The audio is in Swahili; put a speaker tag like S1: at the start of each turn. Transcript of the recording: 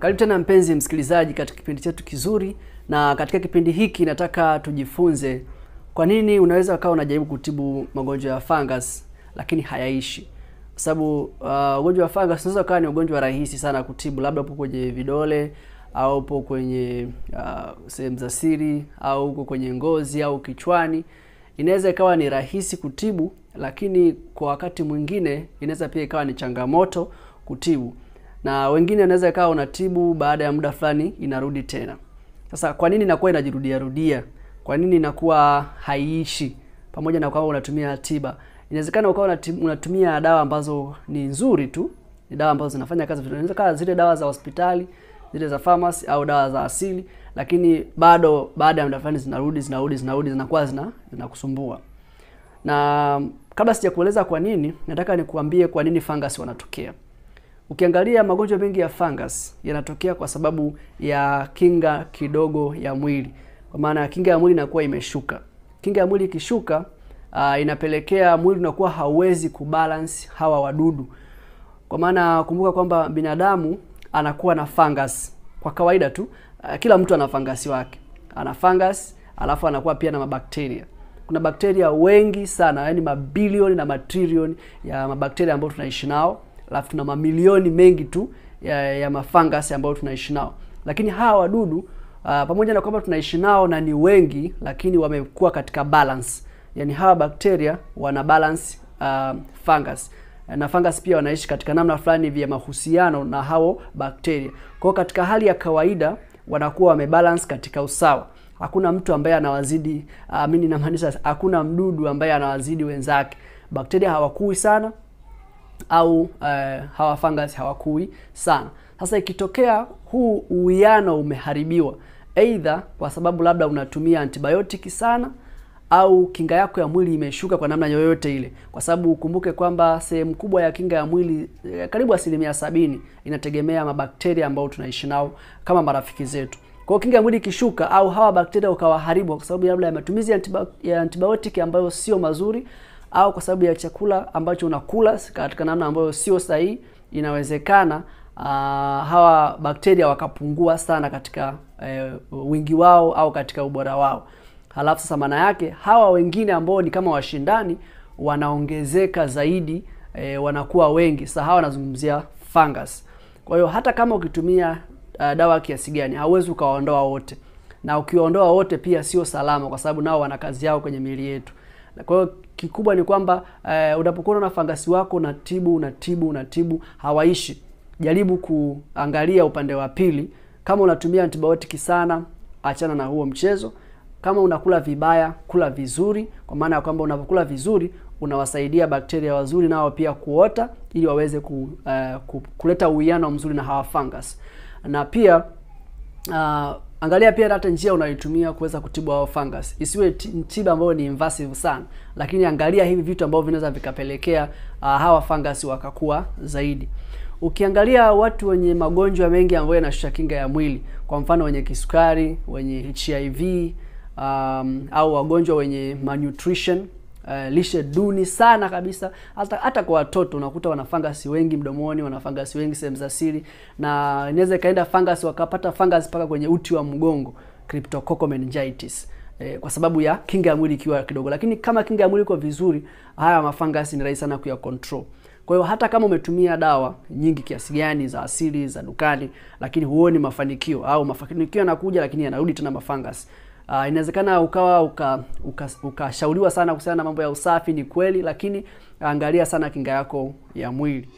S1: Karibu tena mpenzi msikilizaji katika kipindi chetu kizuri, na katika kipindi hiki nataka tujifunze kwa nini unaweza ukawa unajaribu kutibu magonjwa ya fungus lakini hayaishi. Kwa sababu ugonjwa wa fungus unaweza kuwa ni ugonjwa rahisi sana kutibu, labda upo kwenye vidole au upo kwenye sehemu za siri au uko kwenye ngozi au kichwani. Inaweza ikawa ni rahisi kutibu, lakini kwa wakati mwingine inaweza pia ikawa ni changamoto kutibu. Na wengine wanaweza ikawa unatibu baada ya muda fulani inarudi tena. Sasa kwa nini inakuwa inajirudia rudia? Kwa nini inakuwa haiishi pamoja na kwamba unatumia tiba? Inawezekana ukawa unatumia dawa ambazo ni nzuri tu, ni dawa ambazo zinafanya kazi vizuri. Inaweza kuwa zile dawa za hospitali, zile za pharmacy au dawa za asili, lakini bado baada ya muda fulani zinarudi zinakuwa zinakusumbua. Na kabla sijakueleza kwa nini, nataka nikuambie kwa nini fungus wanatokea. Ukiangalia magonjwa mengi ya fungus yanatokea kwa sababu ya kinga kidogo ya mwili. Kwa maana kinga ya mwili inakuwa imeshuka. Kinga ya mwili ikishuka, inapelekea mwili unakuwa hauwezi kubalance hawa wadudu. Kwa maana kumbuka kwamba binadamu anakuwa na fungus kwa kawaida tu. Kila mtu ana fungus wake. Ana fungus, alafu anakuwa pia na mabakteria. Kuna bakteria wengi sana, yani mabilioni na matrilioni ya mabakteria ambao tunaishi nao. Alafu tuna mamilioni mengi tu ya mafungus ambao tunaishi nao. Lakini hawa wadudu pamoja na kwamba tunaishi nao na ni wengi, lakini wamekuwa katika balance. Yani hawa bakteria wana balance fungus. Na fungus pia wanaishi katika namna fulani vya mahusiano na hao bakteria. Kwa katika hali ya kawaida wanakuwa wamebalance katika usawa. Hakuna mtu ambaye anawazidi, mimi ninamaanisha hakuna mdudu ambaye anawazidi wenzake. Bakteria hawakui sana au hawa fungus hawakui sana. Sasa ikitokea huu uwiano umeharibiwa, either kwa sababu labda unatumia antibiotic sana au kinga yako ya mwili imeshuka kwa namna yoyote ile. Kwa sababu ukumbuke kwamba sehemu kubwa ya kinga ya mwili, karibu 70%, inategemea mabakteria ambao tunaishi nao kama marafiki zetu. Kwa hiyo kinga ya mwili ikishuka au hawa bakteria ukawaharibu kwa sababu labda ya matumizi ya antibiotic ambayo sio mazuri, au kwa sababu ya chakula ambacho unakula katika namna ambayo sio sahihi, inawezekana hawa bakteria wakapungua sana katika wingi wao au katika ubora wao. Halafu sasa maana yake hawa wengine ambao ni kama washindani wanaongezeka zaidi, wanakuwa wengi. Sasa hawa nazungumzia fungus. Kwa hiyo hata kama ukitumia dawa kiasi gani hauwezi ukaondoa wote. Na ukiwaondoa wote pia sio salama, kwa sababu nao wana kazi yao kwenye miili yetu. Kwa hiyo kikubwa ni kwamba unapokuwa na fangasi wako unatibu hawaishi, jaribu kuangalia upande wa pili. Kama unatumia antibiotic sana, achana na huo mchezo. Kama unakula vibaya, kula vizuri, kwa maana ya kwamba unapokula vizuri unawasaidia bakteria wazuri nao pia kuota, ili waweze kuleta uwiano mzuri na hawa fungus. Na pia angalia pia hata njia unayotumia kuweza kutibu hao fungus. Isiwe tiba ambayo ni invasive sana, lakini angalia hivi vitu ambavyo vinaweza vikapelekea hawa fungus wakakua zaidi. Ukiangalia watu wenye magonjwa mengi ambayo yanashusha kinga ya mwili, kwa mfano wenye kisukari, wenye HIV, au wagonjwa wenye malnutrition, lishe duni sana kabisa, hata kwa watoto unakuta wana fungus wengi mdomoni, wana fungus wengi sehemu za siri, na inaweza kaenda fungus wakapata fungus paka kwenye uti wa mgongo, cryptococcal meningitis, kwa sababu ya kinga ya mwili ikiwa kidogo. Lakini kama kinga ya mwili iko vizuri, haya mafungus ni rahisi sana kuya control. Kwa hiyo hata kama umetumia dawa nyingi kiasi gani za asili za dukani, lakini huoni mafanikio, au mafanikio yanakuja lakini yanarudi tena mafungus, inawezekana ukashauriwa sana kuhusiana na mambo ya usafi, ni kweli, lakini angalia sana kinga yako ya mwili.